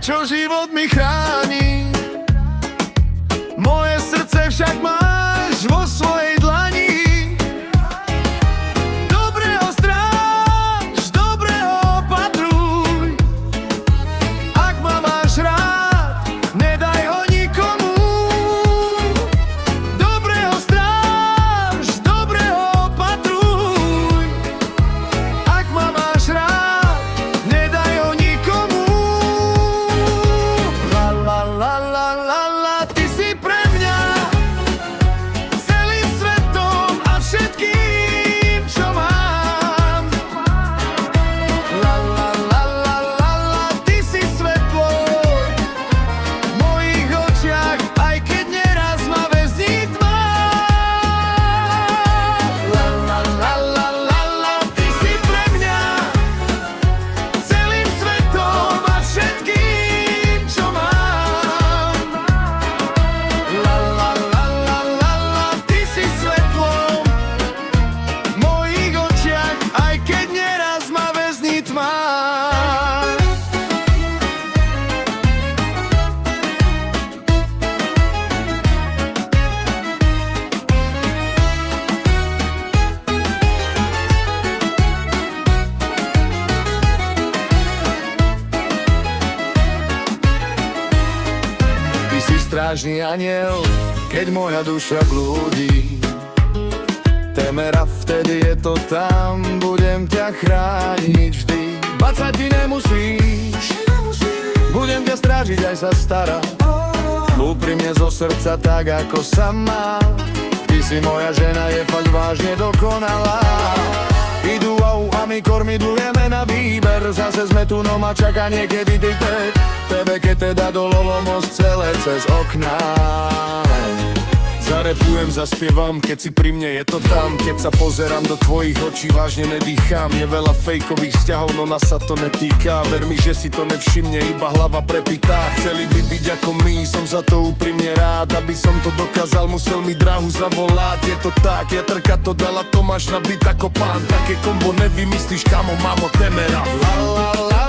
čo život mi chráni. Moje srdce však máš vo svojej dlani. Dobre ho stráž, dobre ho opatruj. Ak ma máš rád, nedaj ho nikomu. Dobre ho stráž, dobre ho opatruj. Ak ma máš rád, nedaj ho nikomu. La la la la la la, ty si pre mňa celým svetom a všetkým, čo mám. La la la la la la, ty si svetlo v mojich očiach, aj keď neraz ma väzní tma. La la la la la la, ty si pre mňa celým svetom a všetkým, čo mám. La la la la la la, ty si svetlo v mojich očiach, aj keď neraz ma väzní tma. Ty si strážny aniel, keď moja duša blúdi. Temera, vtedy je to tam, budem ťa chrániť vždy. Báť ti nemusíš, budem ťa strážiť aj sa starať. Úprimne zo srdca, tak ako sa má. Ty si moja žena, je fakt vážne dokonalá. Idú au a my kormidlujeme na výber. Zase sme tu, no ma čaká niekedy ty tebe, keď teda do Lolomos celé cez okná. Zarepujem, zaspievam, keď si pri mne, je to tam. Keď sa pozerám do tvojich očí, vážne nedýcham. Je veľa fejkových vzťahov, no nás sa to netýka. Ver mi, že si to nevšimne, iba hlava prepitá. Chceli by byť ako my, som za to úprimne rád. Aby som to dokázal, musel mi dráhu zavolať. Je to tak, ja trka to dala, to máš nabít ako pán. Také kombo nevymyslíš, kamo, mamo, temera. La la la